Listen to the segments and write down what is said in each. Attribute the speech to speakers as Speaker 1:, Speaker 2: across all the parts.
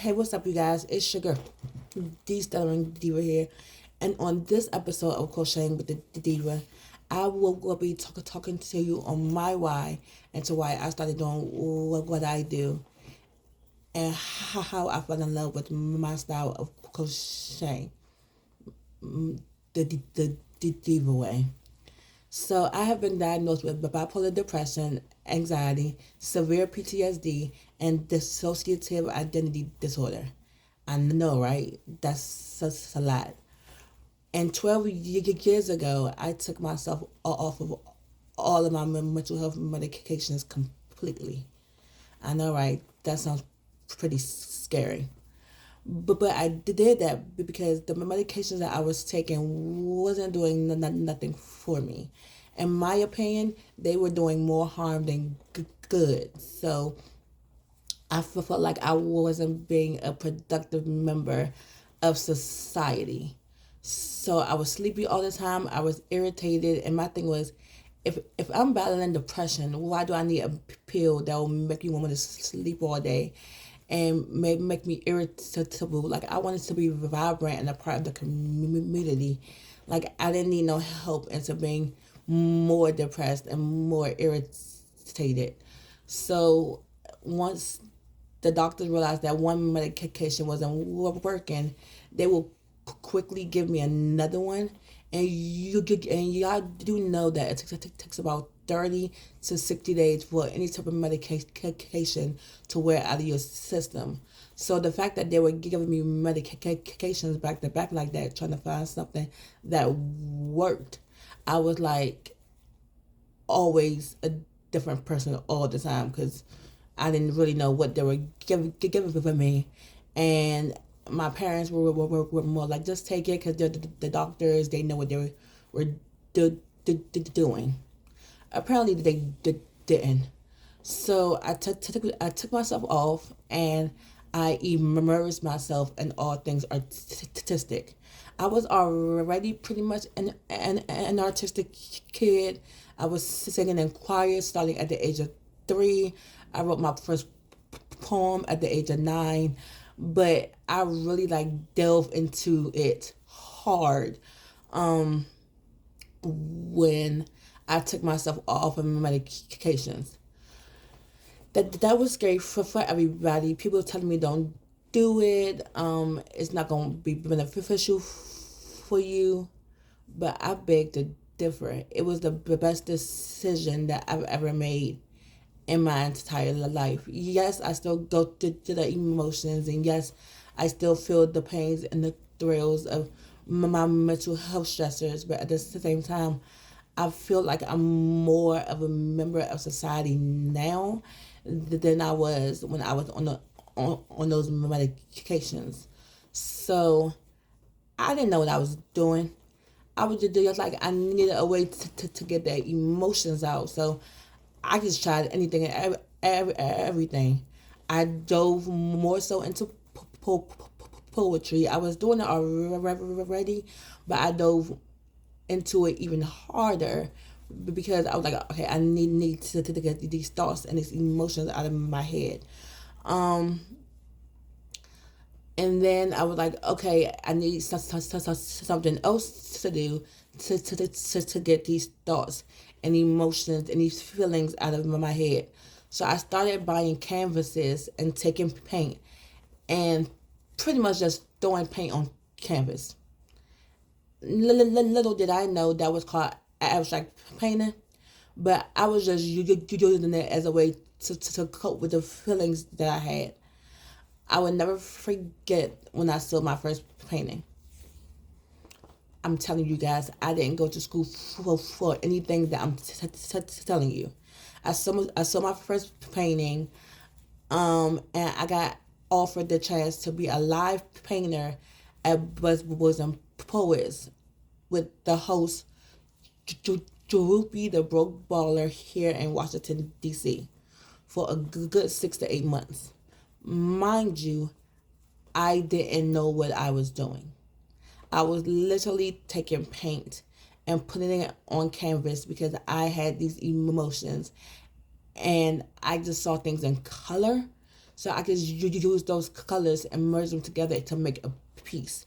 Speaker 1: Hey, what's up, you guys? It's Sugar, the Stuttering Diva here. And on this episode of Crocheting with the Diva, I will be talking to you on my why and to why I started doing what I do and how I fell in love with my style of crocheting, the Diva way. So I have been diagnosed with bipolar depression, anxiety, severe PTSD, and dissociative identity disorder. I know, right? That's a lot. And 12 years ago, I took myself off of all of my mental health medications completely. I know, right? That sounds pretty scary. But I did that because the medications that I was taking wasn't doing nothing for me. In my opinion, they were doing more harm than good. So I felt like I wasn't being a productive member of society. So I was sleepy all the time. I was irritated, and my thing was, if I'm battling depression, why do I need a pill that will make me want to sleep all day, and make me irritable? Like I wanted to be vibrant and a part of the community. Like I didn't need no help into being more depressed and more irritated. So once the doctors realized that one medication wasn't working, they will quickly give me another one. And y'all do know that it takes about 30 to 60 days for any type of medication to wear out of your system. So the fact that they were giving me medications back to back like that, trying to find something that worked, I was like always a different person all the time because I didn't really know what they were giving for me. And my parents were more like, just take it because they're the doctors, they know what they were doing. Apparently, they didn't. So I took myself off and I immersed myself in all things artistic. I was already pretty much an artistic kid. I was singing in choirs starting at the age of 3. I wrote my first poem at the age of 9, but I really like delved into it hard when I took myself off of medications. That was scary for everybody. People telling me don't do it. It's not gonna be beneficial for you. But I beg to differ. It was the best decision that I've ever made in my entire life. Yes, I still go through the emotions, and yes, I still feel the pains and the thrills of my mental health stressors, but at the same time, I feel like I'm more of a member of society now than I was when I was on those medications. So I didn't know what I was doing. I was just like I needed a way to get the emotions out. So I just tried anything and everything. I dove more so into poetry. I was doing it already, but I dove into it even harder because I was like, okay, I need to get these thoughts and these emotions out of my head. Um, and then I was like, okay, I need something else to do to get these thoughts and emotions and these feelings out of my head. So I started buying canvases and taking paint and pretty much just throwing paint on canvas. Little did I know that was called abstract painting, but I was just using it as a way to cope with the feelings that I had. I would never forget when I saw my first painting. I'm telling you guys, I didn't go to school for anything that I'm telling you. I saw my first painting, and I got offered the chance to be a live painter at Buzzwords and Poets with the host Droopy the Broke Baller here in Washington D.C. for a good 6 to 8 months. Mind you, I didn't know what I was doing. I was literally taking paint and putting it on canvas because I had these emotions and I just saw things in color. so I could use those colors and merge them together to make a piece.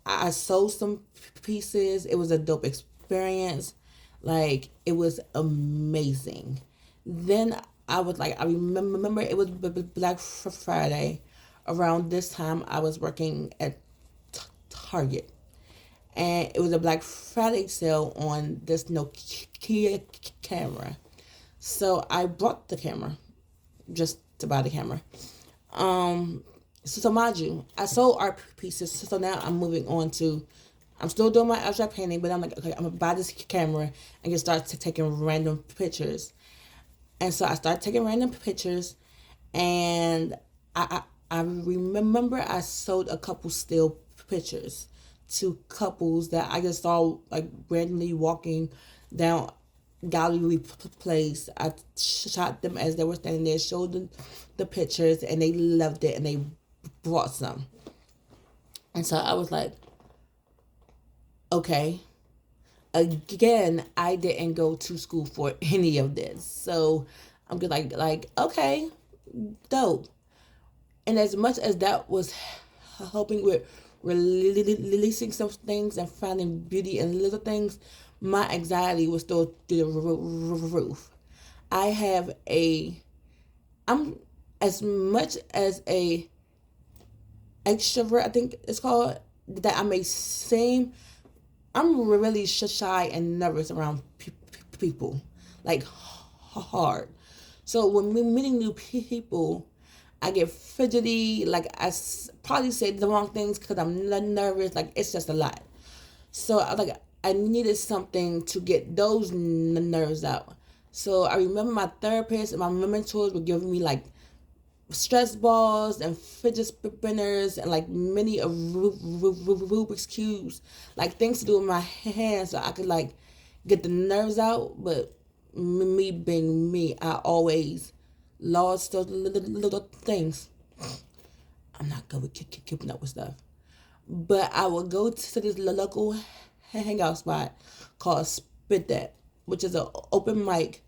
Speaker 1: I sold some pieces. It was a dope experience. Like, it was amazing. Then I was like, I remember it was Black Friday. Around this time, I was working at Target, and it was a Black Friday sale on this Nokia camera. So I bought the camera just to buy the camera. Um, so mind you, I sold art pieces. So now I'm moving on to, I'm still doing my abstract painting, but I'm like, okay, I'm gonna buy this camera and get started taking random pictures. And so I started taking random pictures, and I remember I sold a couple still pictures to couples that I just saw like randomly walking down gallery place. I shot them as they were standing there, showed them the pictures, and they loved it, and they brought some. And so I was like, okay. Again, I didn't go to school for any of this, so I'm just like okay, dope. And as much as that was helping with releasing some things and finding beauty in little things, my anxiety was still through the roof. I have a, I'm as much as a extrovert, I think it's called, that I may seem, I'm really shy and nervous around people, like hard. So when we're meeting new people, I get fidgety. Like probably say the wrong things because I'm nervous. Like it's just a lot. So I needed something to get those nerves out. So I remember my therapist and my mentors were giving me like stress balls and fidget spinners and like mini Rubik's cubes, like things to do with my hands so I could like get the nerves out. But me being me, I always lost those little things. I'm not good with keeping up with stuff. But I would go to this local hangout spot called Spit That, which is an open mic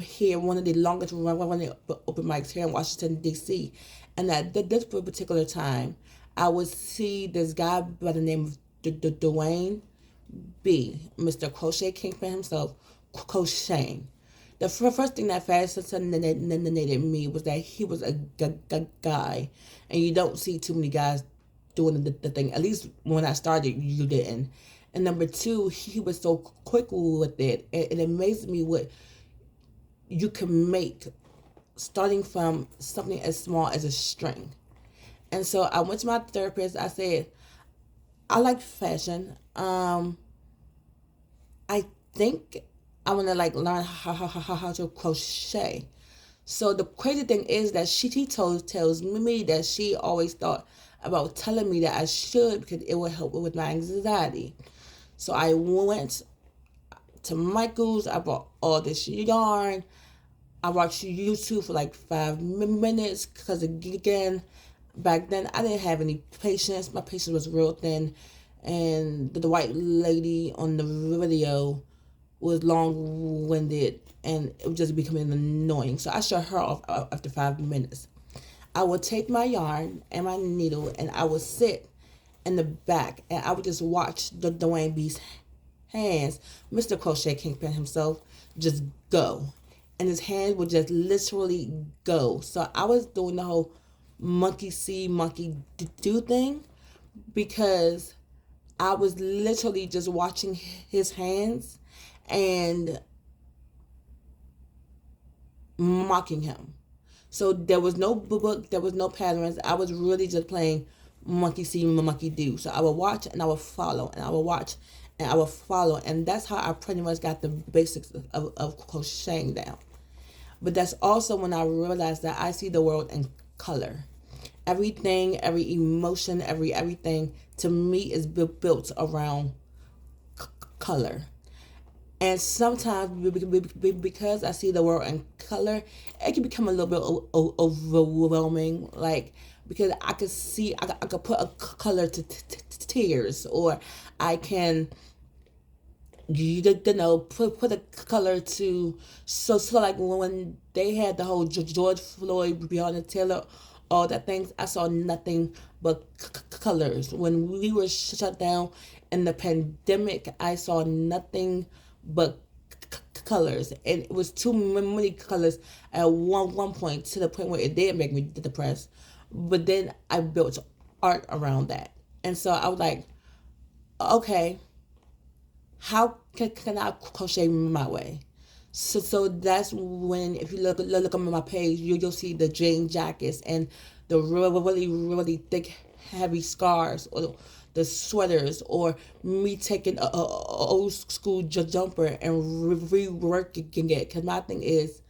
Speaker 1: here, one of the longest running open mics here in Washington, D.C. And at this particular time, I would see this guy by the name of Dwayne B, Mr. Crochet Kingpin himself, crocheting. The first thing that fascinated me was that he was a guy, and you don't see too many guys doing the thing. At least when I started, you didn't. And number two, he was so quick with it. It amazed me what you can make starting from something as small as a string. And so I went to my therapist. I said, I like fashion. I think I want to like learn how to crochet. So the crazy thing is that she tells me that she always thought about telling me that I should because it would help with my anxiety. So I went to Michael's. I bought all this yarn. I watched YouTube for like 5 minutes because again, back then I didn't have any patience. My patience was real thin, and the white lady on the video was long-winded, and it was just becoming annoying. So I shut her off after 5 minutes. I would take my yarn and my needle, and I would sit in the back, and I would just watch the Dwayne B's hands, Mr. Crochet Kingpin himself, just go. And his hands would just literally go. So I was doing the whole monkey see, monkey do thing because I was literally just watching his hands and mocking him. So there was no book, there was no patterns. I was really just playing monkey see, monkey do. So I would watch and I would follow, and I would watch and I would follow. And that's how I pretty much got the basics of crocheting down. But that's also when I realized that I see the world in color. Everything, every emotion, everything to me is built around color. And sometimes because I see the world in color, it can become a little bit overwhelming. Like, because I could see, I could put a color to tears, or I can, you know, put a color to, so like when they had the whole George Floyd, Breonna Taylor all that things, I saw nothing but colors. When we were shut down in the pandemic, I saw nothing but colors, and it was too many colors at one point, to the point where it did make me depressed. But then I built art around that, and so I was like, okay, how can I crochet my way? So that's when, if you look on my page, you'll see the jean jackets and the really thick heavy scarves, or the sweaters, or me taking a old school jumper and reworking it. Because my thing is,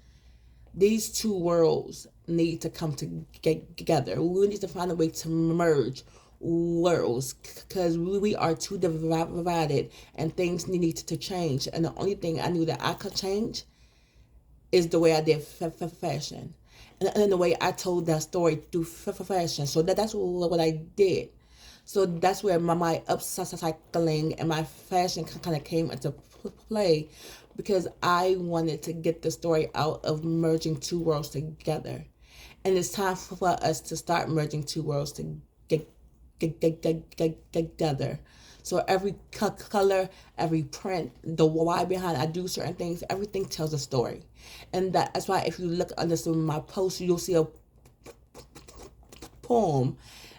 Speaker 1: these two worlds need to come together. We need to find a way to merge worlds, because we are too divided, and things need to change. And the only thing I knew that I could change is the way I did fashion, and the way I told that story through fashion. So that's what I did. So that's where my upcycling and my fashion kind of came into play, because I wanted to get the story out of merging two worlds together. And it's time for us to start merging two worlds to get together. So every color, every print, the why behind I do certain things, everything tells a story. And that's why if you look under some of my posts, you'll see a poem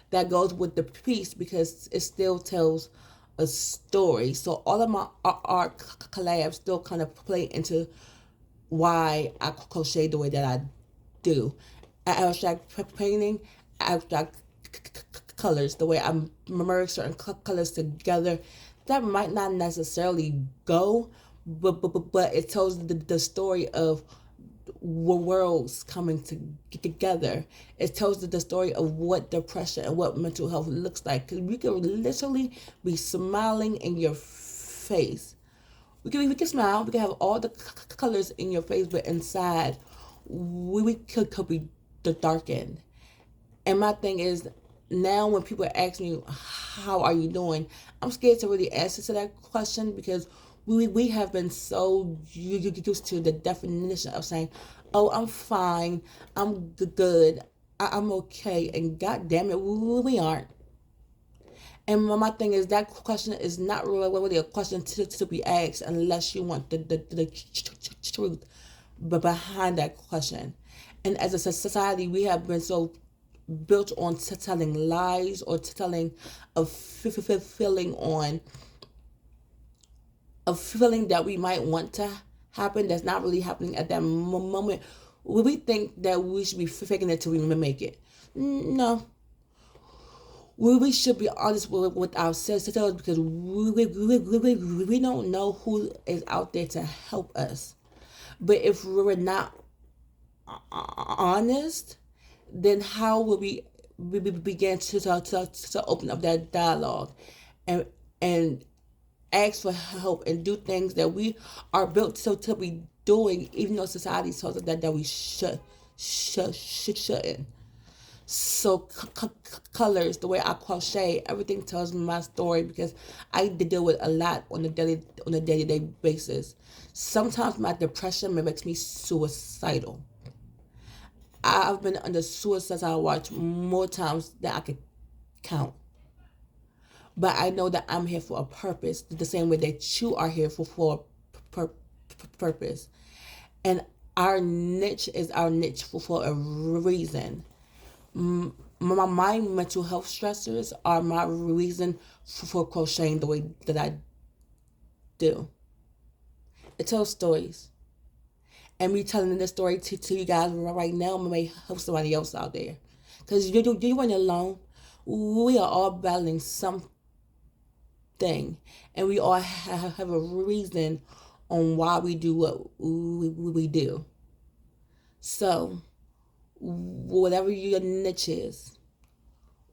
Speaker 1: that goes with the piece, because it still tells a story. So all of my art collabs still kind of play into why I crochet the way that I do. Abstract painting, abstract colors, the way I merge certain colors together, that might not necessarily go, but it tells the story of worlds coming together. It tells the story of what depression and what mental health looks like. Because we can literally be smiling in your face. We can smile. We can have all the colors in your face, but inside, we could be the darkened. And my thing is, now when people ask me, how are you doing? I'm scared to really answer to that question, because we have been so used to the definition of saying, oh, I'm fine, I'm good, I'm okay, and god damn it, we aren't. And my thing is, that question is not really a question to be asked unless you want the truth but behind that question. And as a society, we have been so built on telling lies, or telling a feeling on a feeling that we might want to happen that's not really happening at that moment. We think that we should be faking it till we make it. No, we should be honest with ourselves, because we don't know who is out there to help us. But if we're not honest, then how will we begin to open up that dialogue, and and ask for help, and do things that we are built to be doing, even though society tells us that we shouldn't. So colors, the way I crochet, everything tells my story, because I deal with a lot on a daily day basis. Sometimes my depression makes me suicidal. I've been under suicidal watch more times than I could count. But I know that I'm here for a purpose, the same way that you are here for purpose. And our niche is our niche for a reason. My mental health stressors are my reason for crocheting the way that I do. It tells stories. And me telling this story to you guys right now may help somebody else out there. Because you ain't alone. We are all battling something. And we all have a reason on why we do what we do. So, whatever your niche is,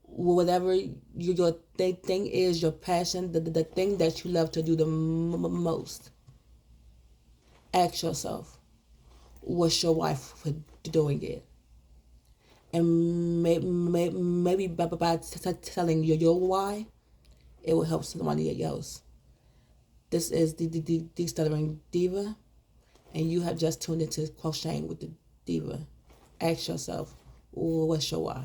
Speaker 1: whatever your thing is, your passion, the thing that you love to do the most, ask yourself, what's your wife for doing it? And maybe by telling you your why, it will help somebody else. This is the Stuttering Diva, and you have just tuned into Crocheting with the Diva. Ask yourself, What's your why?